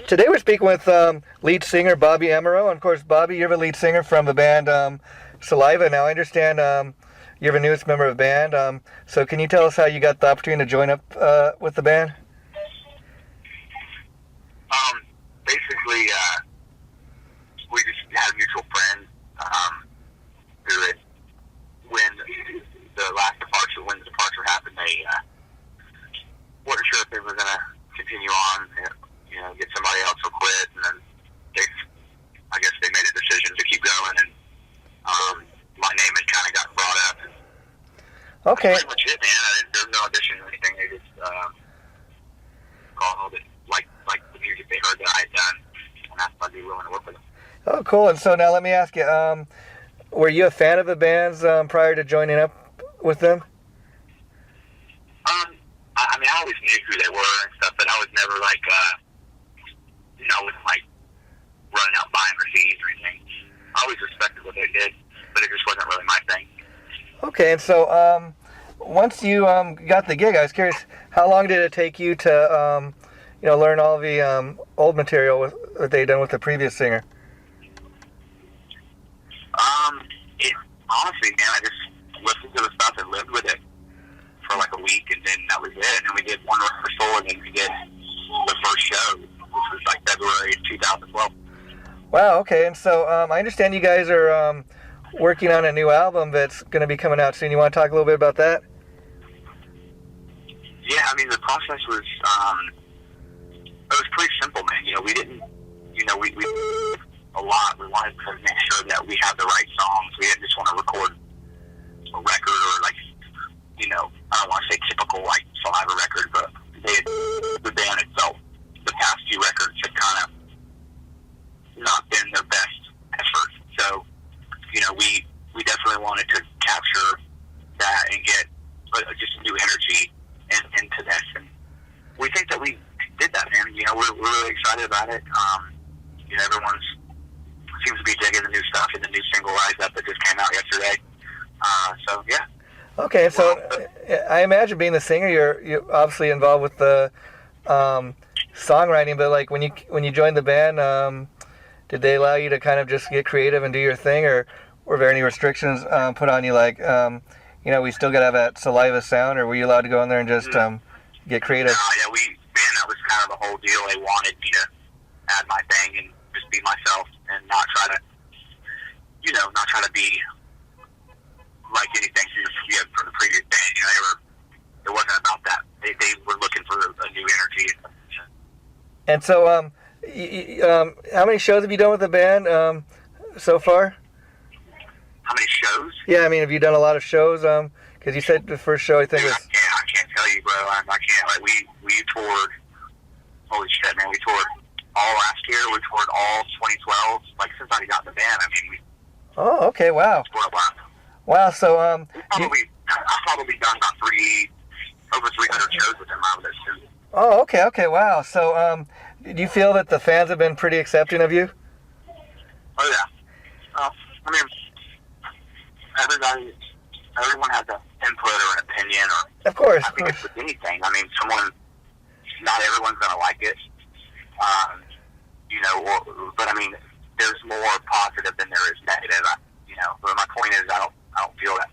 Today we're speaking with lead singer Bobby Amaru. And of course, Bobby, you're the lead singer from the band Saliva. Now, I understand you're the newest member of the band. So can you tell us how you got the opportunity to join up with the band? Basically, we just had a mutual friend who had, when the departure happened, they weren't sure if they were going to continue on, get somebody else to quit, and then I guess they made a decision to keep going, and my name had kind of got brought up. Okay. That's pretty much it, man. There was no audition or anything. They just called it like the music they heard that I had done, and asked if I'd be willing to work with them. Oh, cool. And so now let me ask you, were you a fan of the bands prior to joining up with them? I mean, I always knew who they were and stuff, but I was never like, I wasn't like running out buying their CDs or anything. I always respected what they did, but it just wasn't really my thing. Okay, and so once you got the gig, I was curious, how long did it take you to, learn all the old material that they'd done with the previous singer? Honestly, man, I just listened to the stuff and lived with it for like a week, and then that was it. And then we did one rehearsal, and then we did the first show, which was like February 2012. Wow, okay. And so I understand you guys are working on a new album that's going to be coming out soon. You want to talk a little bit about that? Yeah, I mean, the process was, it was pretty simple, man. We didn't, we a lot. We wanted to make sure that we had the right songs. We didn't just want to record a record or like, I don't want to say typical like Saliva record, but the band itself, the past few records had kind of not been their best effort. So, we definitely wanted to capture that and get just a new energy into this. And we think that we did that, man. We're really excited about it. Everyone's seems to be digging the new stuff, and the new single Rise Up that just came out yesterday. So, yeah. Okay, so I imagine being the singer, you're obviously involved with the songwriting, but like when you joined the band, did they allow you to kind of just get creative and do your thing, or were there any restrictions put on you, like we still got to have that Saliva sound, or were you allowed to go in there and just get creative? No, that was kind of the whole deal. They wanted me to add my thing and just be myself and not try to be like anything from the previous band. It wasn't about that. They were looking for a new energy. And so, how many shows have you done with the band so far? How many shows? Yeah, I mean, have you done a lot of shows? Because you said the first show, I think, was... I can't tell you, bro. I can't. Like, we toured... Holy shit, man. We toured all last year. We toured all 2012. Like, since I got in the band, I mean, Oh, okay, wow. toured a lot. Wow, so... I've probably done about over 300 shows with them out of this, too. Oh, okay, wow. So, do you feel that the fans have been pretty accepting of you? Oh, yeah. Well, I mean, everyone has an input or an opinion, or... Of course. I think it's with anything. I mean, not everyone's going to like it, but I mean, there's more positive than there is negative, but my point is, I don't feel that.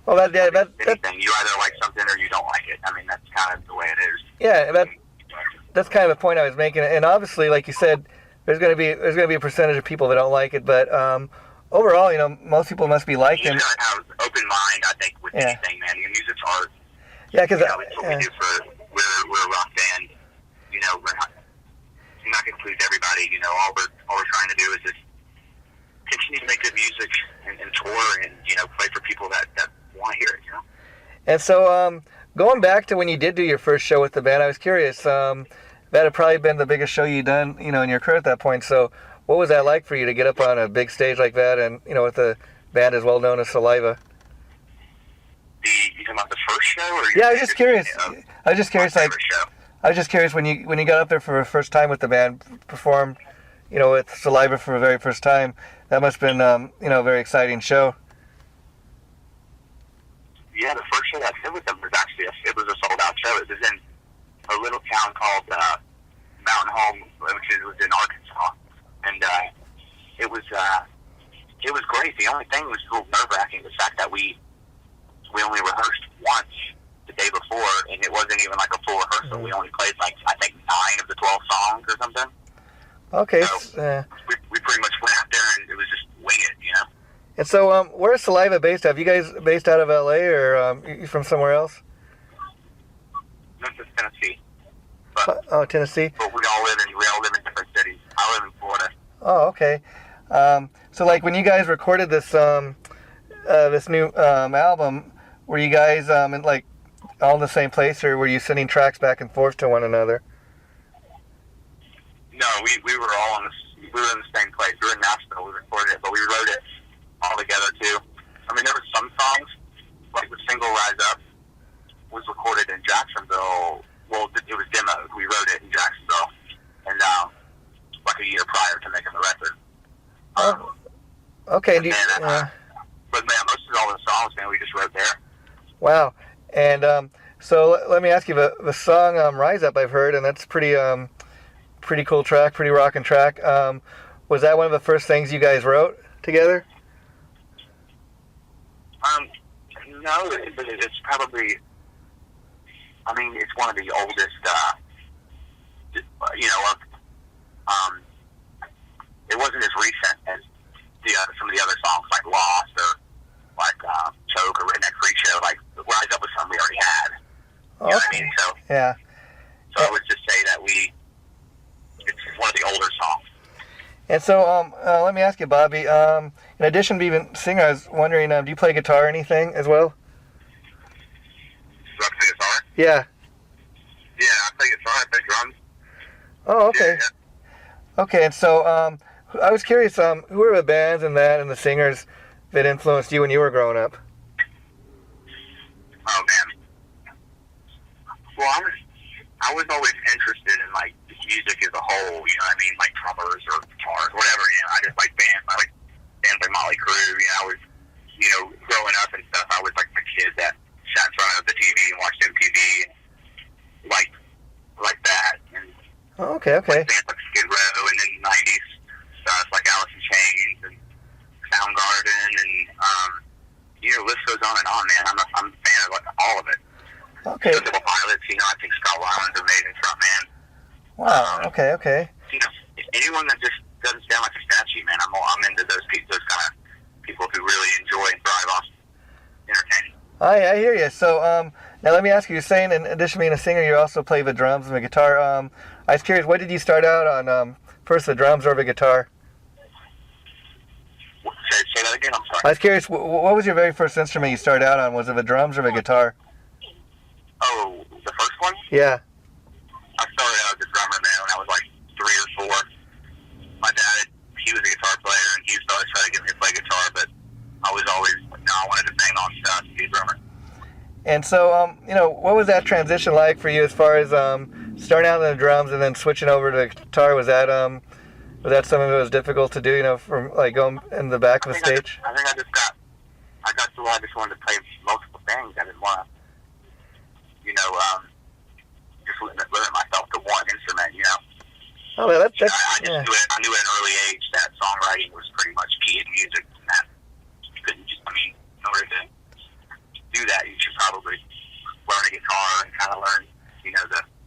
Well, anything. You either like something or you don't like it. I mean, that's kind of the way it is. Yeah, that's kind of the point I was making. And obviously, like you said, there's going to be a percentage of people that don't like it, but overall, most people must be liking. You gotta have an open mind, I think, with anything, man. Music's art. Yeah, because it's what we do we're a rock band. We're not going to please everybody. All we're trying to do is just continue to make good music and tour and play for people that want to hear it. And so, going back to when you did do your first show with the band, I was curious. That had probably been the biggest show you'd done, in your career at that point. So, what was that like for you to get up on a big stage like that, and with a band as well known as Saliva? You talking about the first show? Or yeah, I was just curious. I was just curious, show. I was just curious when you got up there for the first time with the band, performed, with Saliva for the very first time. That must have been, a very exciting show. Yeah, the first show that I did with them was actually it was a sold out show. It was in a little town called Mountain Home, which was in Arkansas, and it was great. The only thing was a little nerve-wracking, the fact that we only rehearsed once the day before, and it wasn't even like a full rehearsal. Mm-hmm. We only played like I think 9 of the 12 songs or something. Okay. So we pretty much went out there and it was just wing it, you know. And so, where's Saliva based out of? You guys based out of LA or you from somewhere else? Memphis, Tennessee. Tennessee. But we all live in different cities. I live in Florida. Oh, okay. So like when you guys recorded this this new album, were you guys in like all in the same place, or were you sending tracks back and forth to one another? No, we were all we were in the same place. We were in Nashville. We recorded it, but we wrote it all together too. I mean, there were some songs like the single "Rise Up" was recorded in Jacksonville. Well, it was demoed. We wrote it in Jacksonville, and like a year prior to making the record. Okay. But man, most of all the songs, man, we just wrote there. Wow. And so let me ask you, the song "Rise Up" I've heard, and that's pretty cool track, pretty rockin' track. Was that one of the first things you guys wrote together? No, but it's probably. I mean, it's one of the oldest. It wasn't as recent as some of the other songs, like "Lost" or like "Choke" or "Redneck Freak Show." Like "Rise Up" was something we already had. You know what I mean? So yeah. So I would just say that it's one of the older songs. And so, let me ask you, Bobby. In addition to being a singer, I was wondering, do you play guitar or anything as well? Do I play guitar? Yeah. Yeah, I play guitar. I play drums. Oh, okay. Yeah. Okay, and so I was curious, who were the bands and the singers that influenced you when you were growing up? Oh man. Well, I was always interested in like music as a whole. You know what I mean? Like drummers or guitars, whatever. You know, I just like bands. I like bands like Motley Crue. You know, I was, growing up and stuff. I was like the kid that sat in front of the TV and watched MTV and like that. And okay. Like bands like Skid Row and then '90s stuff like Alice in Chains and Soundgarden and the list goes on and on, man. I'm a fan of like all of it. Okay. The Pilots, I think Scott Weiland's an amazing frontman. Wow. Okay. Anyone that just doesn't sound like a statue, man. I'm into those kind of people who really enjoy and thrive off entertaining. I hear you. So now let me ask you. You're saying in addition to being a singer, you also play the drums and the guitar. I was curious, what did you start out on? First, the drums or the guitar? Say that again. I'm sorry. I was curious, what was your very first instrument you started out on? Was it the drums or the guitar? Oh, the first one? Yeah. I started out as a drummer, man, when I was like 3 or 4. My dad, he was a guitar player, and he used to always try to get me to play guitar, but I was always, I wanted to bang on stuff and be a drummer. And so, what was that transition like for you as far as starting out on the drums and then switching over to the guitar? Was that something that was difficult to do, from like going in the back of the stage? I think I got to where I just wanted to play multiple things. I didn't want to, just limit myself to one instrument, Oh, well, I knew at an early age that songwriting was pretty much key in music, and that you couldn't just, in order to do that, you should probably learn a guitar and kind of learn,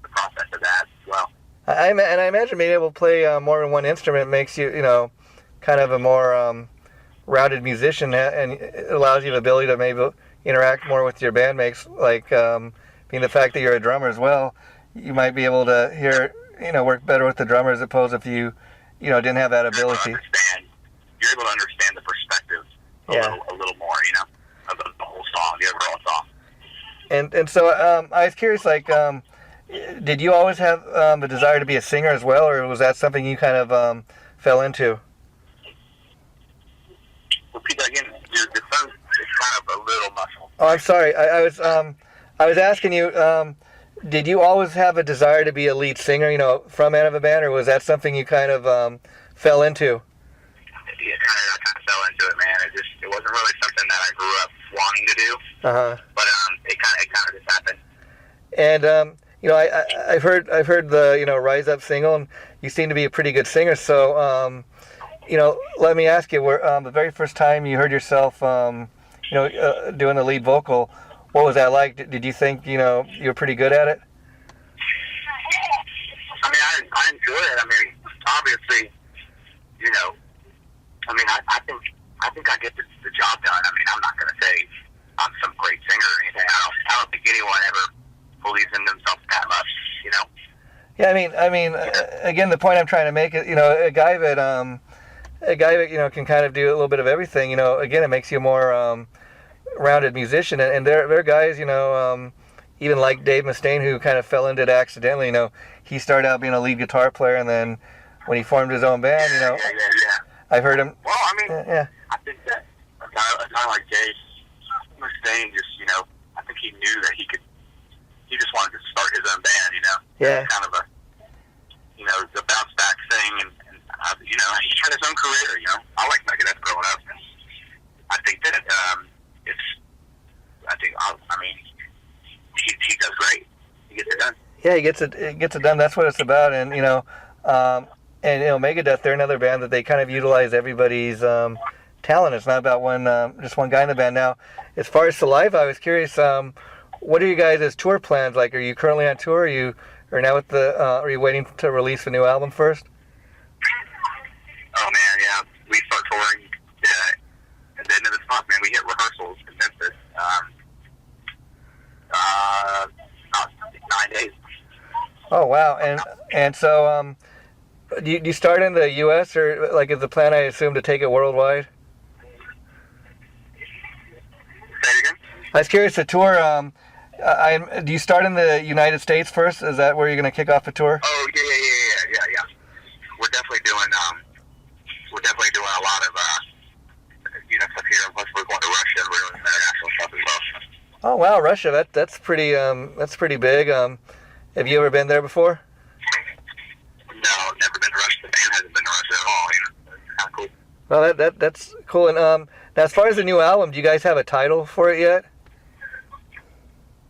the process of that as well. I imagine being able to play more than one instrument makes you, kind of a more rounded musician, and it allows you the ability to maybe interact more with your bandmates, like being the fact that you're a drummer as well. You might be able to work better with the drummer as opposed if you didn't have that ability. You're able to understand the perspective a little more, of the whole song, the overall song. And so I was curious, like, did you always have the desire to be a singer as well, or was that something you kind of fell into? Repeat that again. Your phone is kind of a little muffled. Oh, I'm sorry. I was asking you, did you always have a desire to be a lead singer, from out of a band, or was that something you kind of fell into? Yeah, I kind of fell into it, man. It wasn't really something that I grew up wanting to do. Uh-huh. But it kind of just happened. And I've heard the Rise Up single, and you seem to be a pretty good singer. So let me ask you, where the very first time you heard yourself doing the lead vocal, what was that like? Did you think you were pretty good at it? I mean, I enjoy it. I mean, obviously, I think I get the job done. I mean, I'm not going to say I'm some great singer or anything. I don't think anyone ever believes in themselves that much, Yeah, I mean, again, the point I'm trying to make is, a guy that can kind of do a little bit of everything. Again, it makes you a more rounded musician, and there are guys, even like Dave Mustaine, who kind of fell into it accidentally. He started out being a lead guitar player, and then when he formed his own band, Yeah. I've heard him. Well, I mean, yeah. I think that a guy like Dave Mustaine just, I think he knew that he just wanted to start his own band, Yeah. Kind of the bounce back thing, and he had his own career, I like Megadeth growing up. I think that he does great. He gets it done. Yeah, he gets it done. That's what it's about. And Megadeth, they're another band that they kind of utilize everybody's talent. It's not about just one guy in the band. Now, as far as Saliva, I was curious. What are you guys' tour plans like? Are you currently on tour? Are you waiting to release a new album first? Oh man, yeah. We start touring at the end of this month. Man, we hit rehearsals in Memphis. About 9 days. Oh wow! And so, do you start in the U.S. or is the plan, I assume, to take it worldwide? Say it again? I was curious. The tour. Do you start in the United States first? Is that where you're going to kick off the tour? Oh yeah. We're definitely doing a lot of stuff here. Plus, we're going to Russia and we're doing international stuff as well. Oh wow, Russia! That's pretty big. Have you ever been there before? No, never been to Russia. The band hasn't been to Russia at all. It's kind of cool. Well, that's cool. And now, as far as the new album, do you guys have a title for it yet?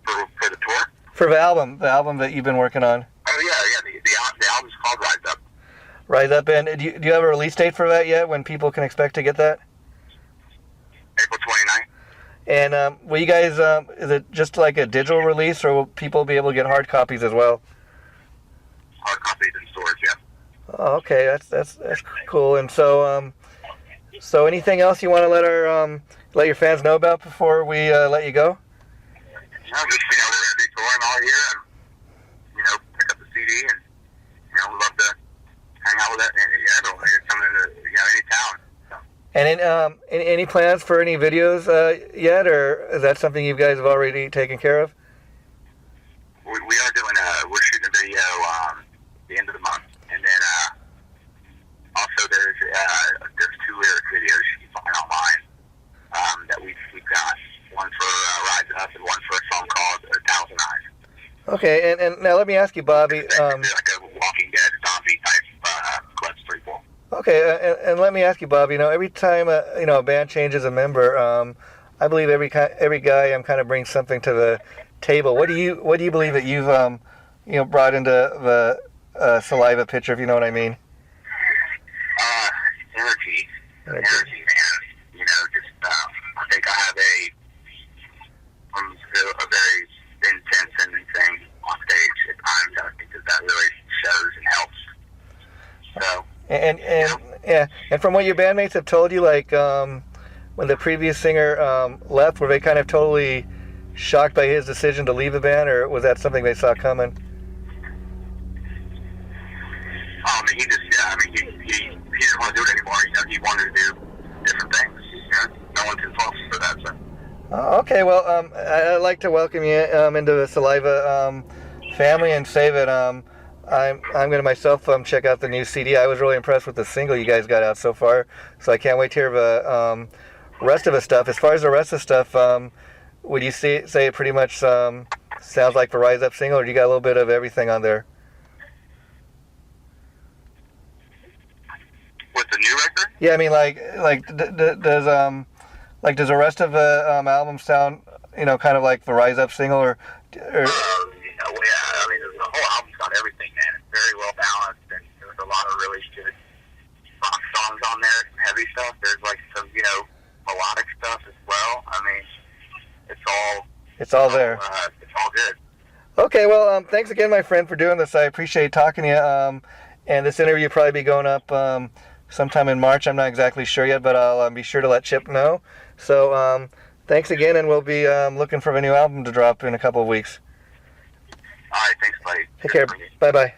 For the tour? For the album that you've been working on. Oh yeah. The album's called Rise Up. Rise Up, and do you have a release date for that yet? When people can expect to get that? April 29th. And will you guys? Is it just like a digital release, or will people be able to get hard copies as well? Hard copies in stores, yeah. Oh, okay, that's cool. And so anything else you want to let your fans know about before we let you go? Just we're gonna be touring all year, and pick up the CD, and we'd love to hang out with everyone. Come into any town. So. And any plans for any videos yet, or is that something you guys have already taken care of? We are doing we're shooting a video the end of the month, and then also there's 2 lyric videos you can find online that we've got. One for Rise Up and one for a song called 1,000 Eyes. Okay, and now let me ask you, Bobby. Like a Walking Dead zombie type clips prequel. Okay, and let me ask you, Bobby. Every time a band changes a member, I believe every guy kind of brings something to the table. What do you believe that you've brought into the Saliva picture, if you know what I mean? Energy, man. I think I have a very intense thing on stage at times. I think that really shows and helps. So. And from what your bandmates have told you, when the previous singer left, were they kind of totally shocked by his decision to leave the band, or was that something they saw coming? He didn't want to do it anymore. He wanted to do different things. No one's his fault for that. So. Oh, okay. Well, I'd like to welcome you into the Saliva family and say that I'm going to myself check out the new CD. I was really impressed with the single you guys got out so far, so I can't wait to hear the rest of the stuff. As far as the rest of the stuff, would you say it pretty much sounds like the Rise Up single, or do you got a little bit of everything on there? With the new record? Yeah, I mean, does the rest of the album sound, kind of like the Rise Up single, or? Yeah, I mean, about everything, man. It's very well balanced, and there's a lot of really good rock songs on there, some heavy stuff. There's like some, melodic stuff as well. I mean, it's all there. It's all good. Okay, well, thanks again, my friend, for doing this. I appreciate talking to you. And this interview will probably be going up sometime in March. I'm not exactly sure yet, but I'll be sure to let Chip know. So thanks again, and we'll be looking for a new album to drop in a couple of weeks. All right, thanks, buddy. Take care. Bye-bye.